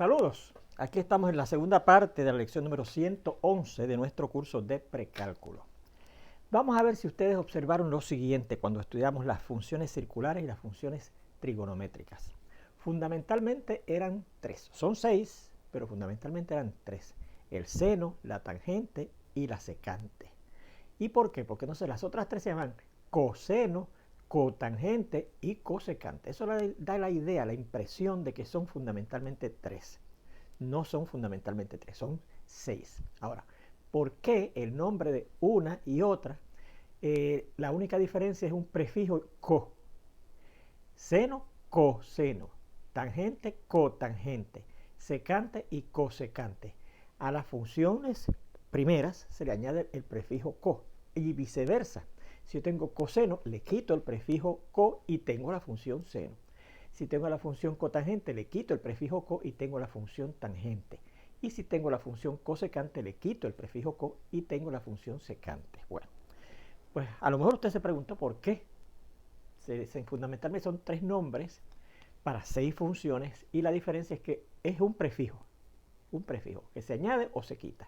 Saludos, aquí estamos en la segunda parte de la lección número 111 de nuestro curso de precálculo. Vamos a ver si ustedes observaron lo siguiente cuando estudiamos las funciones circulares y las funciones trigonométricas. Fundamentalmente eran tres, son seis, pero fundamentalmente eran tres: el seno, la tangente y la secante. ¿Y por qué? Porque entonces las otras tres se llaman coseno, cotangente y cosecante. Eso da la idea, la impresión de que son fundamentalmente tres. No son fundamentalmente tres, son seis. Ahora, ¿por qué el nombre de una y otra? La única diferencia es un prefijo co. Seno, coseno. Tangente, cotangente. Secante y cosecante. A las funciones primeras se le añade el prefijo co y viceversa. Si yo tengo coseno, le quito el prefijo co y tengo la función seno. Si tengo la función cotangente, le quito el prefijo co y tengo la función tangente. Y si tengo la función cosecante, le quito el prefijo co y tengo la función secante. Bueno, pues a lo mejor usted se preguntó por qué. Fundamentalmente son tres nombres para seis funciones y la diferencia es que es un prefijo que se añade o se quita.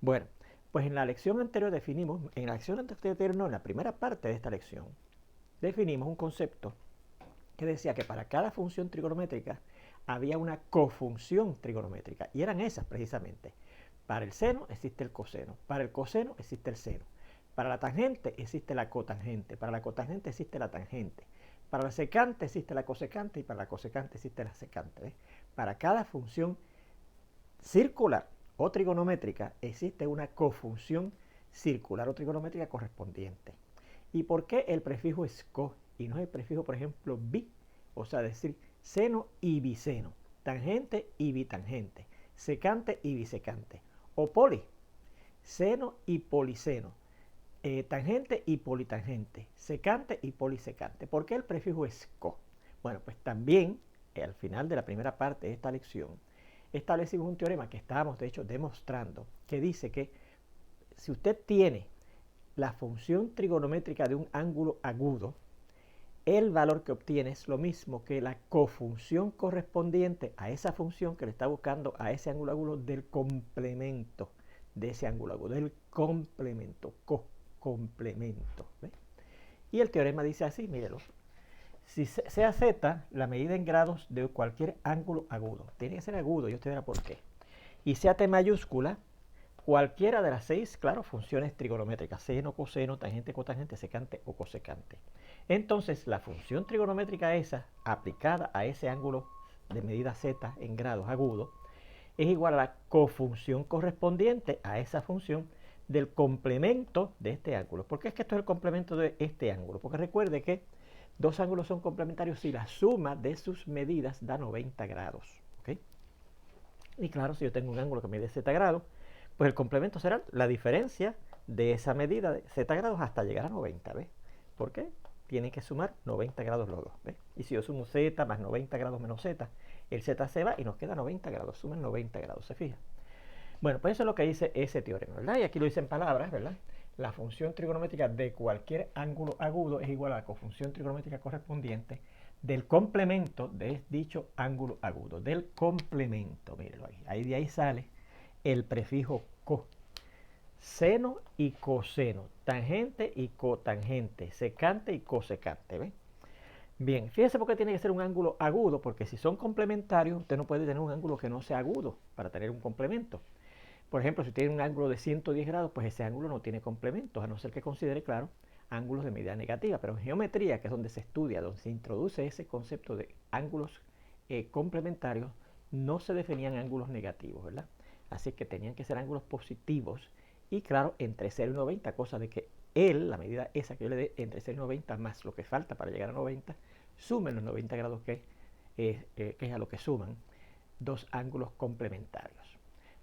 Bueno, pues en la lección anterior definimos, en la primera parte de esta lección, definimos un concepto que decía que para cada función trigonométrica había una cofunción trigonométrica, y eran esas precisamente. Para el seno existe el coseno, para el coseno existe el seno, para la tangente existe la cotangente, para la cotangente existe la tangente, para la secante existe la cosecante y para la cosecante existe la secante. ¿Ves? Para cada función circular o trigonométrica existe una cofunción circular o trigonométrica correspondiente. ¿Y por qué el prefijo es co y no es el prefijo, por ejemplo, bi? O sea, decir seno y biseno, tangente y bitangente, secante y bisecante. O poli, seno y poliseno, tangente y politangente, secante y polisecante. ¿Por qué el prefijo es co? Bueno, pues también al final de la primera parte de esta lección establecimos un teorema que estábamos de hecho demostrando, que dice que si usted tiene la función trigonométrica de un ángulo agudo, el valor que obtiene es lo mismo que la cofunción correspondiente a esa función que le está buscando a ese ángulo agudo del complemento de ese ángulo agudo, del complemento, complemento. ¿Ve? Y el teorema dice así, mírelo. Si sea z la medida en grados de cualquier ángulo agudo, tiene que ser agudo, y usted verá por qué, y sea t mayúscula, cualquiera de las seis, claro, funciones trigonométricas, seno, coseno, tangente, cotangente, secante o cosecante. Entonces, la función trigonométrica esa, aplicada a ese ángulo de medida z en grados agudo, es igual a la cofunción correspondiente a esa función del complemento de este ángulo. ¿Por qué es que esto es el complemento de este ángulo? Porque recuerde que dos ángulos son complementarios si la suma de sus medidas da 90 grados. ¿Okay? Y claro, si yo tengo un ángulo que mide z grados, pues el complemento será la diferencia de esa medida de z grados hasta llegar a 90. ¿Ves? ¿Por qué? Tienen que sumar 90 grados los dos. ¿Ves? Y si yo sumo z más 90 grados menos z, el z se va y nos queda 90 grados. Suman 90 grados, ¿se fija? Bueno, pues eso es lo que dice ese teorema, ¿verdad? Y aquí lo dice en palabras, ¿verdad? La función trigonométrica de cualquier ángulo agudo es igual a la cofunción trigonométrica correspondiente del complemento de dicho ángulo agudo. Del complemento, mírenlo ahí. Ahí de ahí sale el prefijo co. Seno y coseno, tangente y cotangente, secante y cosecante, ¿ven? Bien, fíjese por qué tiene que ser un ángulo agudo, porque si son complementarios, usted no puede tener un ángulo que no sea agudo para tener un complemento. Por ejemplo, si tiene un ángulo de 110 grados, pues ese ángulo no tiene complementos, a no ser que considere, claro, ángulos de medida negativa. Pero en geometría, que es donde se estudia, donde se introduce ese concepto de ángulos complementarios, no se definían ángulos negativos, ¿verdad? Así que tenían que ser ángulos positivos y, claro, entre 0 y 90, cosa de que la medida esa que yo le dé entre 0 y 90 más lo que falta para llegar a 90, sumen los 90 grados que es a lo que suman dos ángulos complementarios.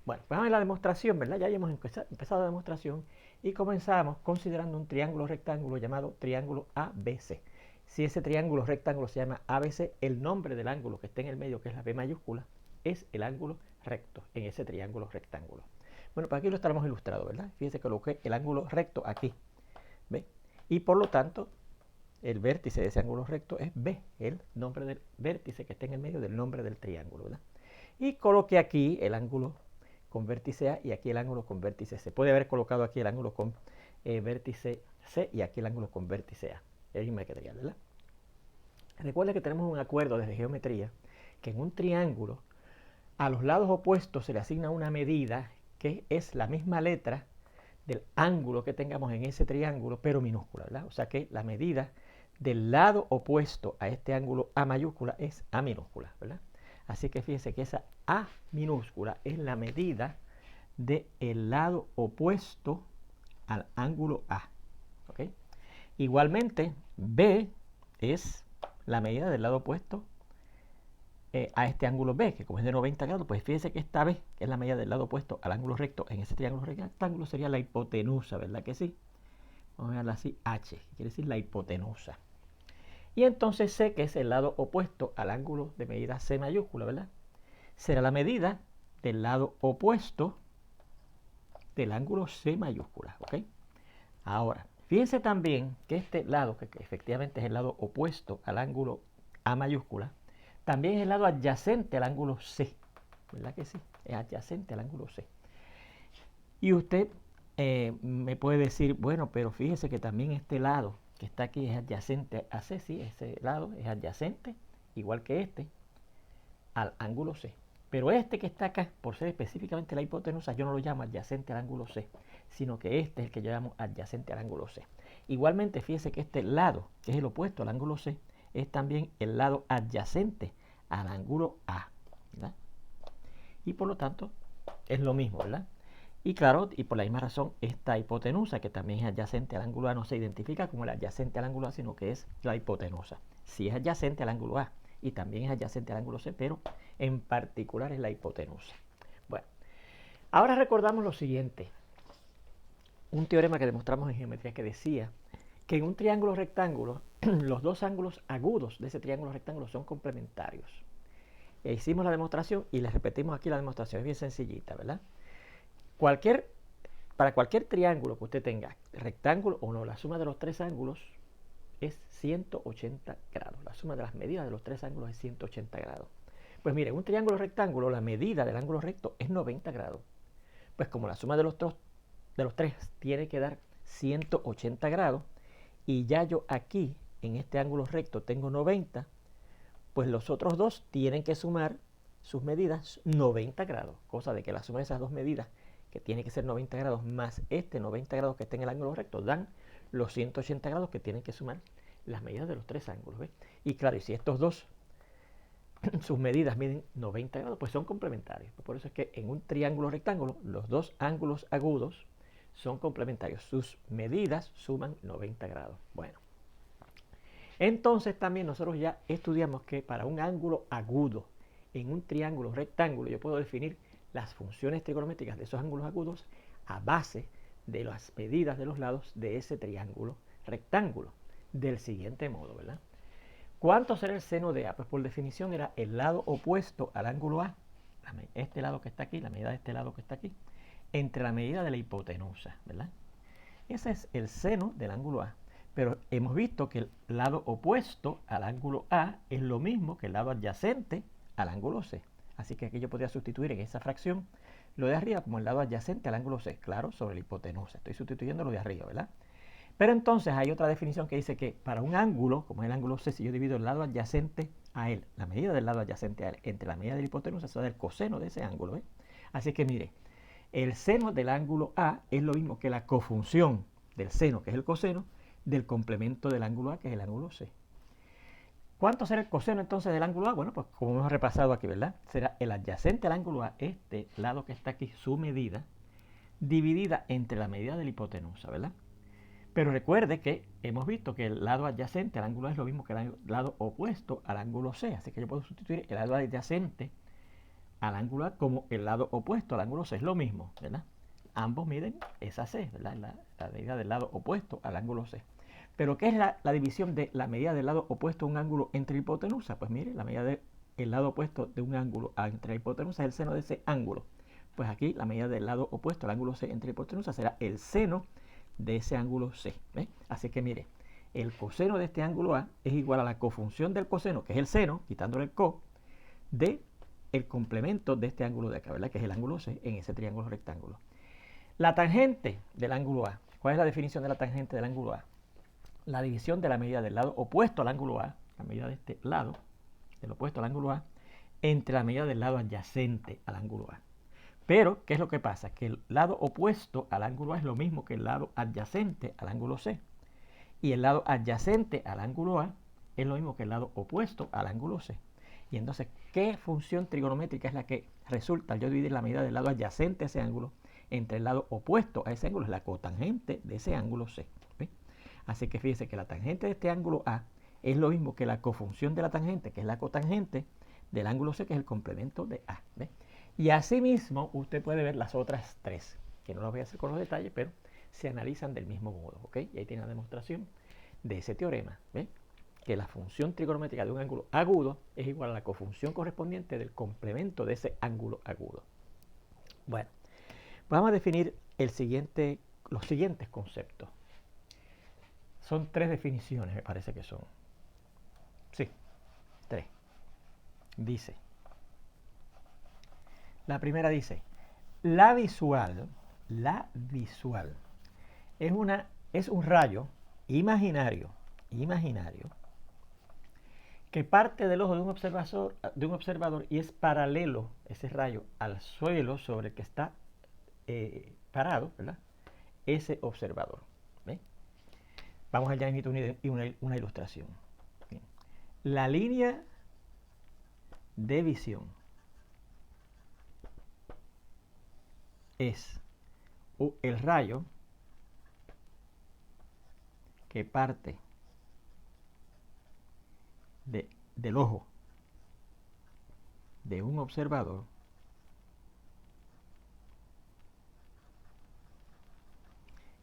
Bueno, pues vamos a la demostración, ¿verdad? Ya hemos empezado la demostración y comenzamos considerando un triángulo rectángulo llamado triángulo ABC. Si ese triángulo rectángulo se llama ABC, el nombre del ángulo que está en el medio, que es la B mayúscula, es el ángulo recto en ese triángulo rectángulo. Bueno, pues aquí lo estaremos ilustrado, ¿verdad? Fíjense que coloqué el ángulo recto aquí, ¿ve? Y por lo tanto, el vértice de ese ángulo recto es B, el nombre del vértice que está en el medio del nombre del triángulo, ¿verdad? y coloqué aquí el ángulo con vértice A y aquí el ángulo con vértice C. Puede haber colocado aquí el ángulo con vértice C y aquí el ángulo con vértice A. Es geometría, ¿verdad? Recuerda que tenemos un acuerdo desde geometría que en un triángulo a los lados opuestos se le asigna una medida que es la misma letra del ángulo que tengamos en ese triángulo, pero minúscula, ¿verdad? O sea que la medida del lado opuesto a este ángulo A mayúscula es A minúscula, ¿verdad? Así que fíjense que esa A minúscula es la medida del lado opuesto al ángulo A, ¿ok? Igualmente, B es la medida del lado opuesto a este ángulo B, que como es de 90 grados, pues fíjense que esta B, que es la medida del lado opuesto al ángulo recto, en ese triángulo rectángulo sería la hipotenusa, ¿verdad que sí? Vamos a verla así, H, que quiere decir la hipotenusa. Y entonces C, que es el lado opuesto al ángulo de medida C mayúscula, ¿verdad? Será la medida del lado opuesto del ángulo C mayúscula, ¿ok? Ahora, fíjense también que este lado, que efectivamente es el lado opuesto al ángulo A mayúscula, también es el lado adyacente al ángulo C, ¿verdad que sí? Es adyacente al ángulo C. Y usted me puede decir, bueno, pero fíjese que también este lado que está aquí es adyacente a C, sí, ese lado es adyacente, igual que este, al ángulo C. Pero este que está acá, por ser específicamente la hipotenusa, yo no lo llamo adyacente al ángulo C, sino que este es el que yo llamo adyacente al ángulo C. Igualmente, fíjese que este lado, que es el opuesto al ángulo C, es también el lado adyacente al ángulo A, ¿verdad? Y por lo tanto, es lo mismo, ¿verdad? Y claro, y por la misma razón, esta hipotenusa, que también es adyacente al ángulo A, no se identifica como el adyacente al ángulo A, sino que es la hipotenusa. Sí es adyacente al ángulo A y también es adyacente al ángulo C, pero en particular es la hipotenusa. Bueno, ahora recordamos lo siguiente. Un teorema que demostramos en geometría que decía que en un triángulo rectángulo, los dos ángulos agudos de ese triángulo rectángulo son complementarios. E hicimos la demostración y les repetimos aquí la demostración. Es bien sencillita, ¿verdad? Para cualquier triángulo que usted tenga, rectángulo o no, la suma de los tres ángulos es 180 grados. La suma de las medidas de los tres ángulos es 180 grados. Pues mire, en un triángulo rectángulo, la medida del ángulo recto es 90 grados. Pues como la suma de los tres tiene que dar 180 grados, y ya yo aquí, en este ángulo recto, tengo 90, pues los otros dos tienen que sumar sus medidas 90 grados. Cosa de que la suma de esas dos medidas, que tiene que ser 90 grados, más este 90 grados que está en el ángulo recto, dan los 180 grados que tienen que sumar las medidas de los tres ángulos, ¿ves? Y claro, y si estos dos, sus medidas miden 90 grados, pues son complementarios. Por eso es que en un triángulo rectángulo, los dos ángulos agudos son complementarios. Sus medidas suman 90 grados. Bueno, entonces también nosotros ya estudiamos que para un ángulo agudo en un triángulo rectángulo, yo puedo definir las funciones trigonométricas de esos ángulos agudos a base de las medidas de los lados de ese triángulo rectángulo, del siguiente modo, ¿verdad? ¿Cuánto será el seno de A? Pues por definición era el lado opuesto al ángulo A, este lado que está aquí, la medida de este lado que está aquí, entre la medida de la hipotenusa, ¿verdad? Ese es el seno del ángulo A. Pero hemos visto que el lado opuesto al ángulo A es lo mismo que el lado adyacente al ángulo C. Así que aquí yo podría sustituir en esa fracción lo de arriba como el lado adyacente al ángulo C, claro, sobre la hipotenusa. Estoy sustituyendo lo de arriba, ¿verdad? Pero entonces hay otra definición que dice que para un ángulo, como es el ángulo C, si yo divido el lado adyacente a él, la medida del lado adyacente a él, entre la medida de la hipotenusa, se da el coseno de ese ángulo, ¿eh? Así que mire, el seno del ángulo A es lo mismo que la cofunción del seno, que es el coseno, del complemento del ángulo A, que es el ángulo C. ¿Cuánto será el coseno entonces del ángulo A? Bueno, pues como hemos repasado aquí, ¿verdad? Será el adyacente al ángulo A, este lado que está aquí, su medida, dividida entre la medida de la hipotenusa, ¿verdad? Pero recuerde que hemos visto que el lado adyacente al ángulo A es lo mismo que el lado opuesto al ángulo C. Así que yo puedo sustituir el lado adyacente al ángulo A como el lado opuesto al ángulo C. Es lo mismo, ¿verdad? Ambos miden esa C, ¿verdad? La medida del lado opuesto al ángulo C. Pero ¿qué es la división de la medida del lado opuesto a un ángulo entre hipotenusa? Pues mire, la medida del lado opuesto de un ángulo entre la hipotenusa es el seno de ese ángulo. Pues aquí la medida del lado opuesto al ángulo C entre la hipotenusa será el seno de ese ángulo C. ¿Ves? Así que mire, el coseno de este ángulo A es igual a la cofunción del coseno, que es el seno, quitándole el co, de el complemento de este ángulo de acá, ¿verdad? Que es el ángulo C en ese triángulo rectángulo. La tangente del ángulo A. ¿Cuál es la definición de la tangente del ángulo A? La división de la medida del lado opuesto al ángulo A, la medida de este lado, del opuesto al ángulo A, entre la medida del lado adyacente al ángulo A. Pero, ¿qué es lo que pasa? Que el lado opuesto al ángulo A es lo mismo que el lado adyacente al ángulo C. Y el lado adyacente al ángulo A es lo mismo que el lado opuesto al ángulo C. Y entonces, ¿qué función trigonométrica es la que resulta al yo dividir la medida del lado adyacente a ese ángulo entre el lado opuesto a ese ángulo? Es la cotangente de ese ángulo C. ¿Ve? Así que fíjese que la tangente de este ángulo A es lo mismo que la cofunción de la tangente, que es la cotangente del ángulo C, que es el complemento de A. ¿Ve? Y asimismo, usted puede ver las otras tres, que no las voy a hacer con los detalles, pero se analizan del mismo modo. ¿Ok? Y ahí tiene la demostración de ese teorema. ¿Ve? Que la función trigonométrica de un ángulo agudo es igual a la cofunción correspondiente del complemento de ese ángulo agudo. Bueno, vamos a definir los siguientes conceptos. Son tres definiciones, me parece que son. Sí, tres. Dice, la primera dice, la visual es un rayo imaginario que parte del ojo de un observador y es paralelo ese rayo al suelo sobre el que está parado, ¿verdad? Ese observador. ¿Ve? Vamos allá en una ilustración. Bien. La línea de visión es el rayo que parte del ojo de un observador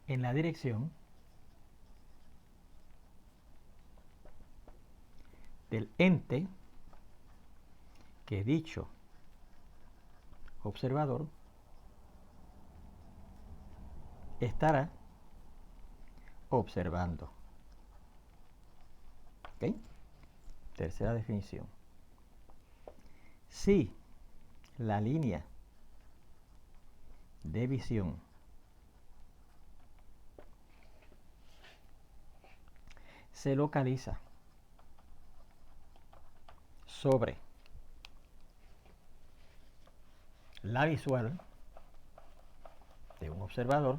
en la dirección del ente que dicho observador estará observando. ¿Ok? Tercera definición. Si la línea de visión se localiza sobre la visual de un observador,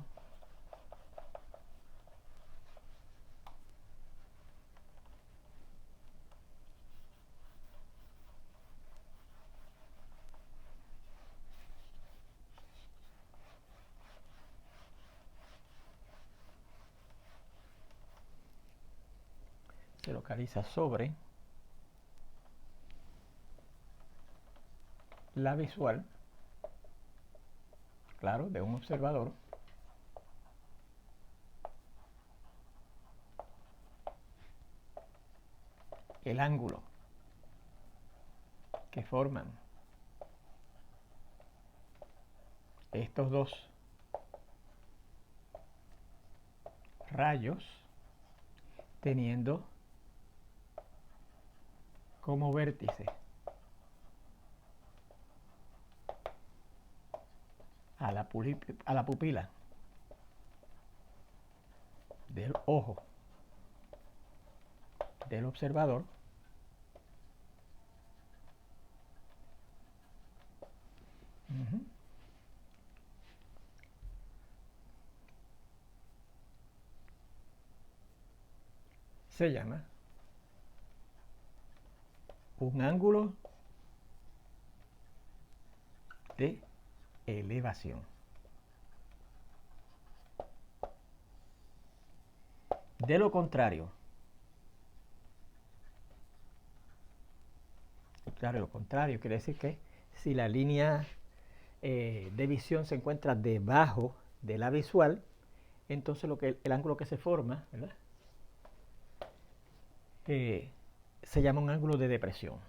se localiza sobre la visual, claro, de un observador, el ángulo que forman estos dos rayos teniendo como vértice a la pupila del ojo del observador, se llama un ángulo de elevación. De lo contrario, claro, lo contrario quiere decir que si la línea de visión se encuentra debajo de la visual, entonces el ángulo que se forma, ¿verdad? Se llama un ángulo de depresión.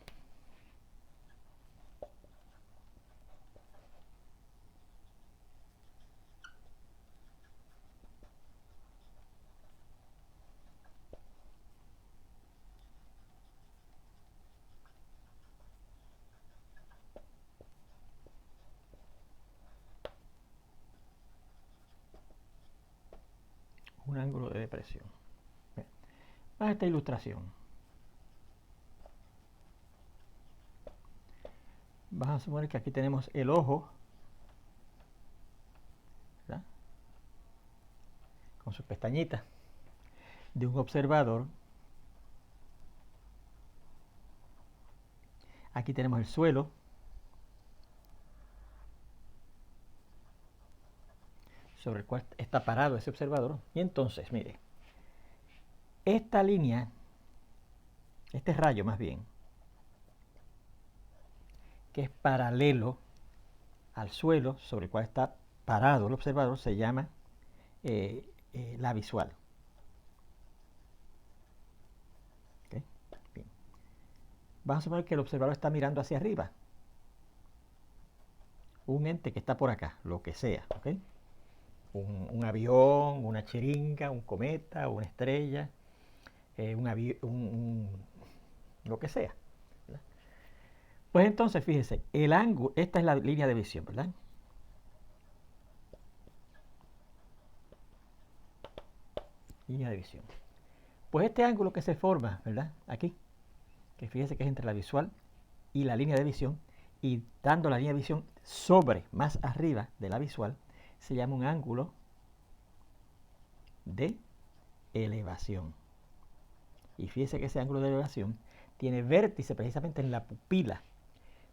un ángulo de depresión. Bien. Vamos a esta ilustración. Vamos a suponer que aquí tenemos el ojo, ¿verdad?, con sus pestañitas, de un observador. Aquí tenemos el suelo, sobre el cual está parado ese observador. Y entonces, mire, esta línea, este rayo más bien, que es paralelo al suelo sobre el cual está parado el observador, se llama la visual. ¿Okay? Bien. Vamos a suponer que el observador está mirando hacia arriba. Un ente que está por acá, lo que sea. ¿Okay? Un avión, una chiringa, un cometa, una estrella, lo que sea, ¿verdad? Pues entonces, fíjese, el ángulo, esta es la línea de visión, ¿verdad? Línea de visión. Pues este ángulo que se forma, ¿verdad?, aquí, que fíjese que es entre la visual y la línea de visión, y dando la línea de visión sobre, más arriba de la visual, se llama un ángulo de elevación. Y fíjese que ese ángulo de elevación tiene vértice precisamente en la pupila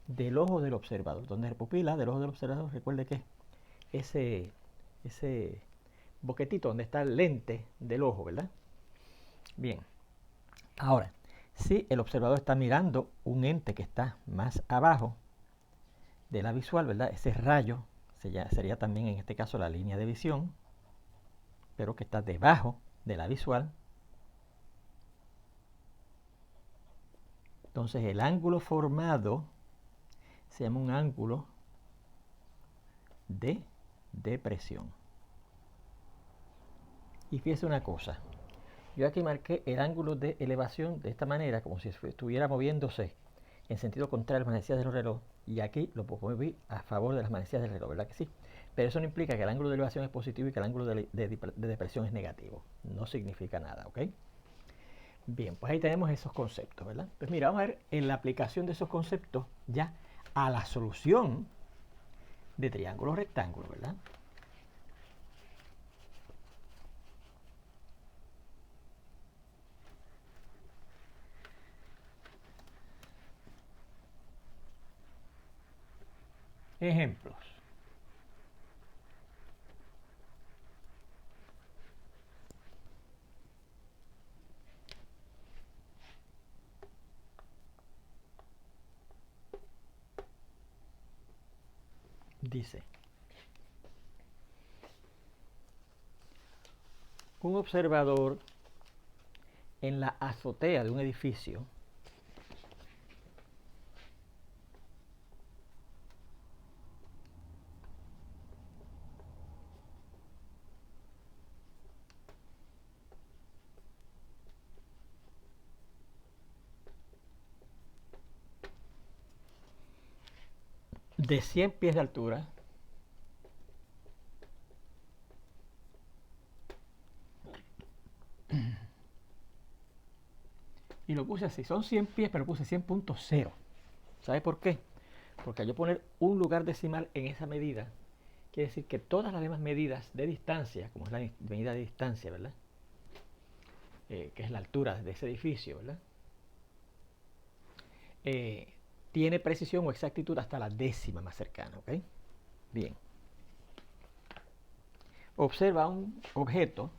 del ojo del observador. Donde la pupila del ojo del observador, recuerde que es ese boquetito donde está el lente del ojo, ¿verdad? Bien. Ahora, si el observador está mirando un ente que está más abajo de la visual, ¿verdad?, ese rayo sería también en este caso la línea de visión, pero que está debajo de la visual. Entonces el ángulo formado se llama un ángulo de depresión. Y fíjese una cosa, yo aquí marqué el ángulo de elevación de esta manera, como si estuviera moviéndose en sentido contrario a las manecillas del reloj, y aquí lo moví a favor de las manecillas del reloj, ¿verdad que sí? Pero eso no implica que el ángulo de elevación es positivo y que el ángulo de depresión es negativo. No significa nada, ¿ok? Bien, pues ahí tenemos esos conceptos, ¿verdad? Pues mira, vamos a ver en la aplicación de esos conceptos ya a la solución de triángulo rectángulo, ¿verdad? Ejemplos. Dice, un observador en la azotea de un edificio de 100 pies de altura y lo puse así, son 100 pies, pero puse 100.0. ¿Sabe por qué? Porque al yo poner un lugar decimal en esa medida, quiere decir que todas las demás medidas de distancia, como es la medida de distancia, ¿verdad?, que es la altura de ese edificio, ¿verdad?, tiene precisión o exactitud hasta la décima más cercana, ¿ok? Bien. Observa un objeto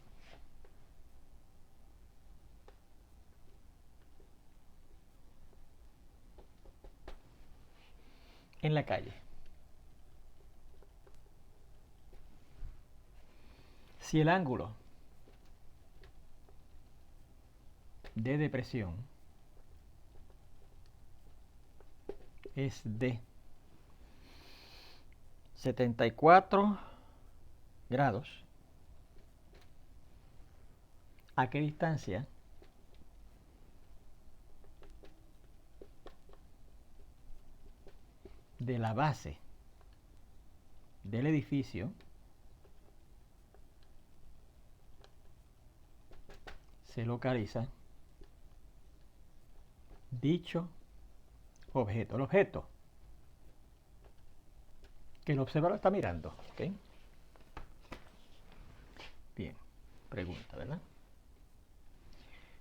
en la calle. Si el ángulo de depresión es de 74 grados, ¿a qué distancia de la base del edificio se localiza dicho objeto. El objeto que el observador está mirando. ¿Okay? Bien, pregunta, ¿verdad?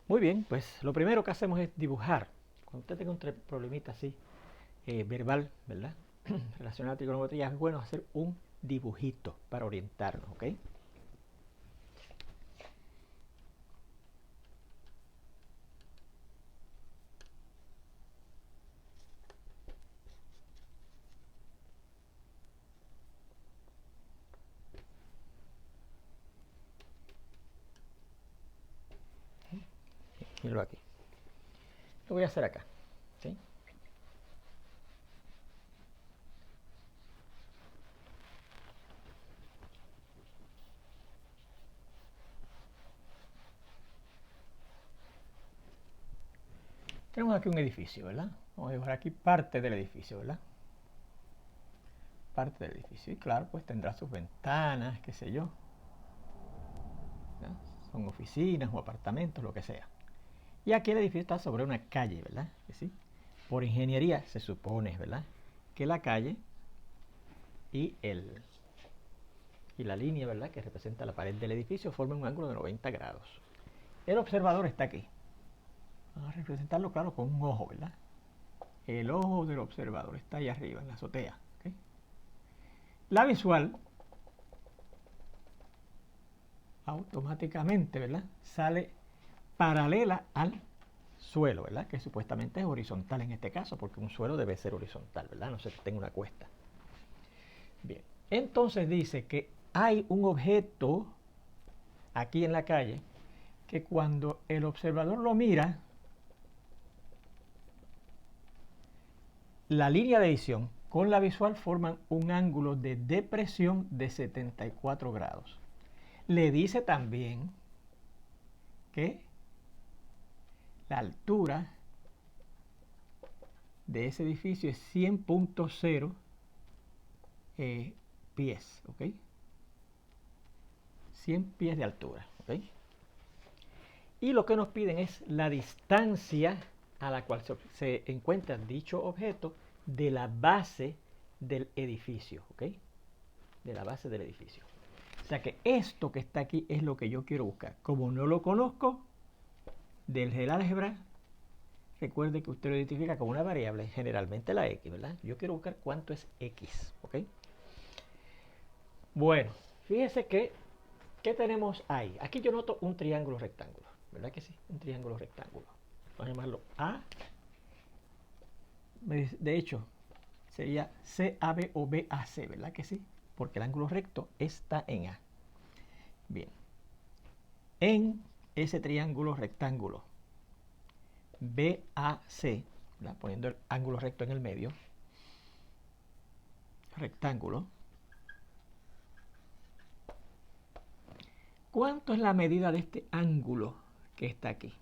Muy bien, pues lo primero que hacemos es dibujar. Cuando usted tenga un problemita así, verbal, ¿verdad? Relacionado a la trigonometría, es bueno hacer un dibujito para orientarnos, ¿ok? Míralo aquí. Lo voy a hacer acá, ¿sí? Tenemos aquí un edificio, ¿verdad? Vamos a dibujar aquí parte del edificio, ¿verdad? Parte del edificio. Y claro, pues tendrá sus ventanas, qué sé yo. ¿Verdad? Son oficinas o apartamentos, lo que sea. Y aquí el edificio está sobre una calle, ¿verdad? ¿Sí? Por ingeniería se supone, ¿verdad? Que la calle y la línea, ¿verdad?, que representa la pared del edificio forman un ángulo de 90 grados. El observador está aquí. Vamos a representarlo, claro, con un ojo, ¿verdad? El ojo del observador está ahí arriba, en la azotea. ¿Okay? La visual automáticamente, ¿verdad?, sale paralela al suelo, ¿verdad?, que supuestamente es horizontal en este caso, porque un suelo debe ser horizontal, ¿verdad?, no sé que tenga una cuesta. Bien, entonces dice que hay un objeto aquí en la calle que cuando el observador lo mira, la línea de visión con la visual forman un ángulo de depresión de 74 grados. Le dice también que la altura de ese edificio es 100.0 pies, ¿ok? 100 pies de altura, ¿ok? Y lo que nos piden es la distancia a la cual se encuentra dicho objeto de la base del edificio, ¿ok? De la base del edificio. O sea que esto que está aquí es lo que yo quiero buscar. Como no lo conozco, del álgebra, recuerde que usted lo identifica como una variable, generalmente la x, ¿verdad? Yo quiero buscar cuánto es x, ¿ok? Bueno, fíjese que, ¿qué tenemos ahí? Aquí yo noto un triángulo rectángulo, ¿verdad que sí? Un triángulo rectángulo. Vamos a llamarlo A. De hecho, sería CAB o BAC, ¿verdad que sí? Porque el ángulo recto está en A. Bien. En ese triángulo rectángulo BAC, ¿verdad?, poniendo el ángulo recto en el medio, rectángulo, ¿cuánto es la medida de este ángulo que está aquí?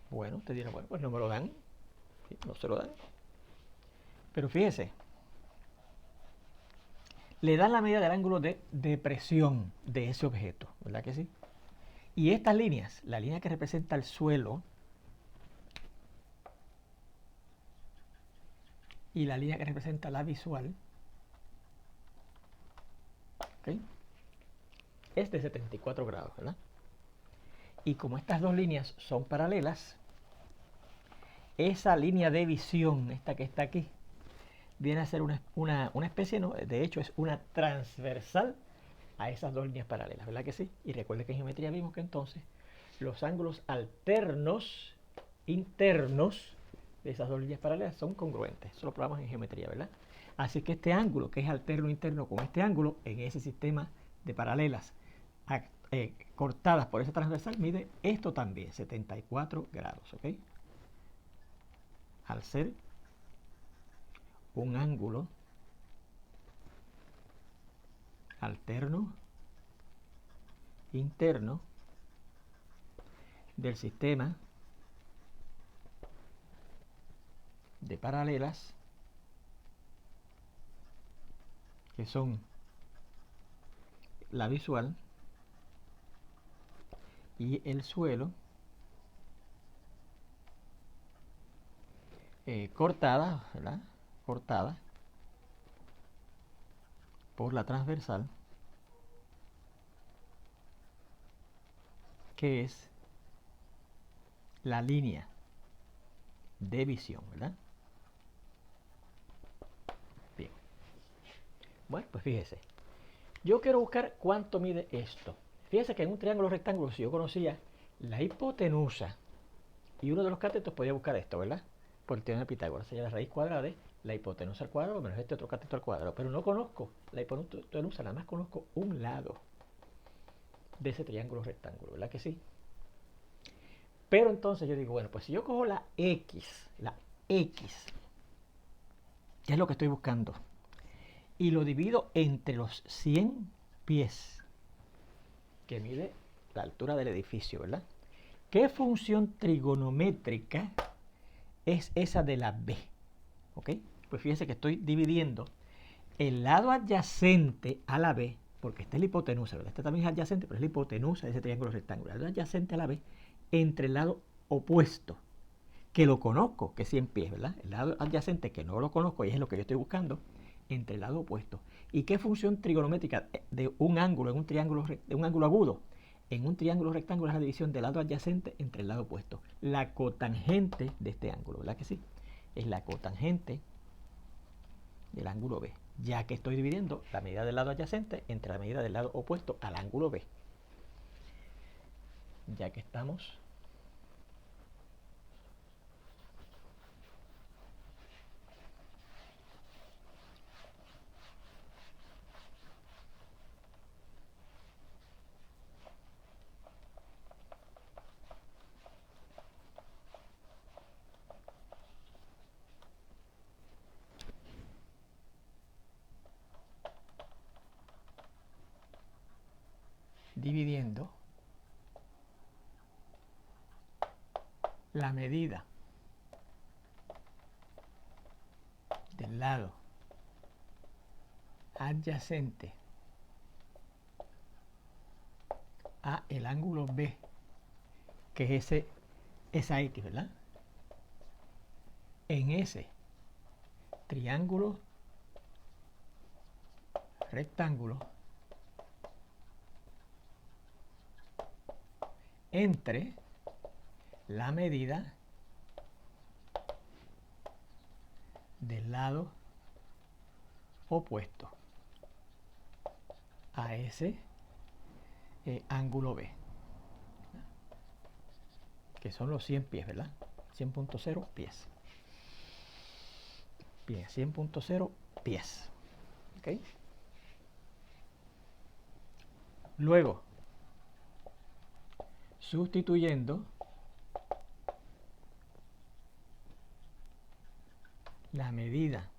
Bueno, usted dirá, bueno, pues no me lo dan, ¿sí? No se lo dan. Pero fíjese, le dan la medida del ángulo de depresión de ese objeto, ¿verdad que sí? Y estas líneas, la línea que representa el suelo y la línea que representa la visual, ¿okay?, es de 74 grados, ¿verdad? Y como estas dos líneas son paralelas, esa línea de visión, esta que está aquí, viene a ser una especie, ¿no?, de hecho es una transversal a esas dos líneas paralelas, ¿verdad que sí? Y recuerde que en geometría vimos que entonces los ángulos alternos internos de esas dos líneas paralelas son congruentes. Eso lo probamos en geometría, ¿verdad? Así que este ángulo, que es alterno interno con este ángulo, en ese sistema de paralelas cortadas por esa transversal, mide esto también, 74 grados, ¿ok? Al ser un ángulo alterno interno del sistema de paralelas, que son la visual y el suelo cortada, ¿verdad? Cortada por la transversal, que es la línea de visión, ¿verdad? Bien. Bueno, pues fíjese. Yo quiero buscar cuánto mide esto. Fíjese que en un triángulo rectángulo, si yo conocía la hipotenusa y uno de los catetos, podía buscar esto, ¿verdad? Por el teorema de Pitágoras. Sería la raíz cuadrada de la hipotenusa al cuadrado menos este otro cateto al cuadrado. Pero no conozco la hipotenusa, nada más conozco un lado de ese triángulo rectángulo, ¿verdad que sí? Pero entonces yo digo, bueno, pues si yo cojo la X, que es lo que estoy buscando, y lo divido entre los 100 pies que mide la altura del edificio, ¿verdad? ¿Qué función trigonométrica es esa de la B? ¿Ok? Pues fíjense que estoy dividiendo el lado adyacente a la B, porque esta es la hipotenusa, ¿verdad? Esta también es adyacente, pero es la hipotenusa de ese triángulo rectangular. El lado adyacente a la B entre el lado opuesto, que lo conozco, que es 100 pies, ¿verdad? El lado adyacente que no lo conozco y es lo que yo estoy buscando, entre el lado opuesto. ¿Y qué función trigonométrica de un ángulo en un triángulo, de un ángulo agudo? En un triángulo rectangular es la división del lado adyacente entre el lado opuesto. La cotangente de este ángulo, ¿verdad que sí? Es la cotangente del ángulo B, ya que estoy dividiendo la medida del lado adyacente entre la medida del lado opuesto al ángulo B. Ya que estamos dividiendo la medida del lado adyacente a el ángulo B, que es esa X, ¿verdad? En ese triángulo rectángulo entre la medida del lado opuesto a ese ángulo B, que son los 100 pies, ¿verdad? 100.0 pies. Bien, 100.0 pies. ¿Ok? Luego, sustituyendo la medida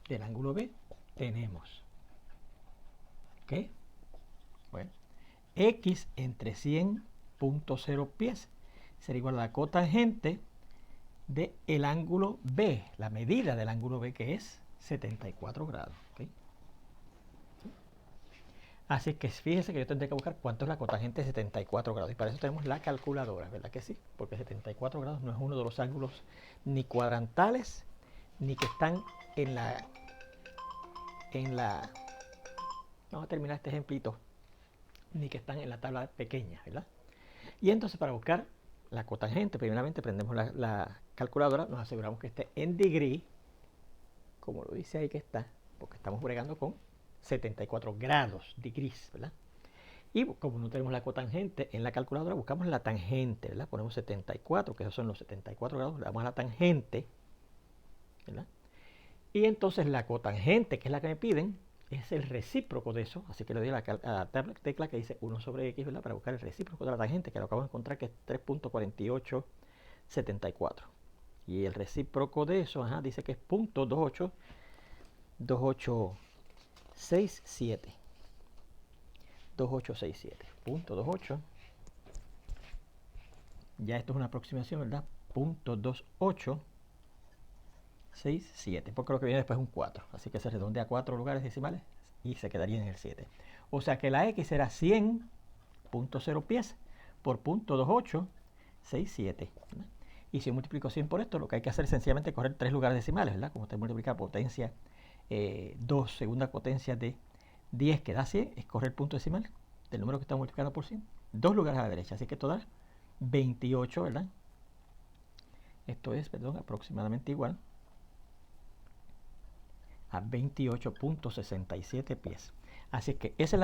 del ángulo B, tenemos, ¿ok? Bueno, X entre 100.0 pies será igual a la cotangente del ángulo B, la medida del ángulo B, que es 74 grados. ¿Okay? Así que fíjese que yo tendré que buscar cuánto es la cotangente de 74 grados. Y para eso tenemos la calculadora, ¿verdad que sí? Porque 74 grados no es uno de los ángulos ni cuadrantales, ni que están en la... Vamos a terminar este ejemplito. Ni que están en la tabla pequeña, ¿verdad? Y entonces para buscar la cotangente, primeramente prendemos la calculadora, nos aseguramos que esté en degree, como lo dice ahí que está, porque estamos bregando con 74 grados, degrees, ¿verdad? Y como no tenemos la cotangente en la calculadora, buscamos la tangente, ¿verdad? Ponemos 74, que esos son los 74 grados, le damos a la tangente, ¿verdad? Y entonces la cotangente, que es la que me piden, es el recíproco de eso, así que le doy a la tecla que dice 1 sobre x, ¿verdad? Para buscar el recíproco de la tangente, que lo acabo de encontrar, que es 3.4874. Y el recíproco de eso, dice que es .2867. 2867. Punto 28. Ya esto es una aproximación, ¿verdad? .2867. Porque lo que viene después es un 4. Así que se redondea a 4 lugares decimales. y se quedaría en el 7. O sea que la X será 100.0 pies por 0.2867. Y si multiplico 100 por esto, lo que hay que hacer es sencillamente coger 3 lugares decimales, ¿verdad? Como usted multiplica potencia 2, segunda potencia de 10, que da 100, es correr el punto decimal del número que está multiplicando por 100. 2 lugares a la derecha, así que esto da 28, ¿verdad? Esto es, perdón, aproximadamente igual a 28.67 pies. Así que esa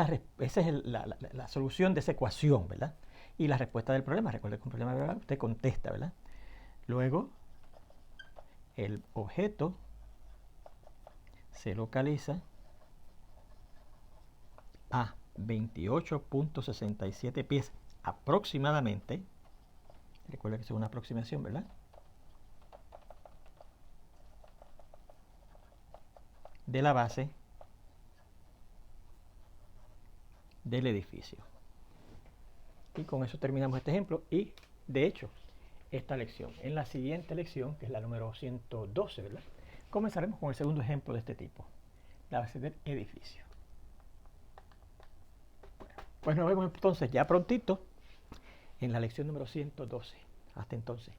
es la solución de esa ecuación, ¿verdad? Y la respuesta del problema. Recuerde que un problema verbal usted contesta, ¿verdad? Luego, el objeto se localiza a 28.67 pies aproximadamente. Recuerda que es una aproximación, ¿verdad? De la base del edificio. Y con eso terminamos este ejemplo y, de hecho, esta lección. En la siguiente lección, que es la número 112, ¿verdad? Comenzaremos con el segundo ejemplo de este tipo, la base del edificio. Pues nos vemos entonces ya prontito en la lección número 112. Hasta entonces.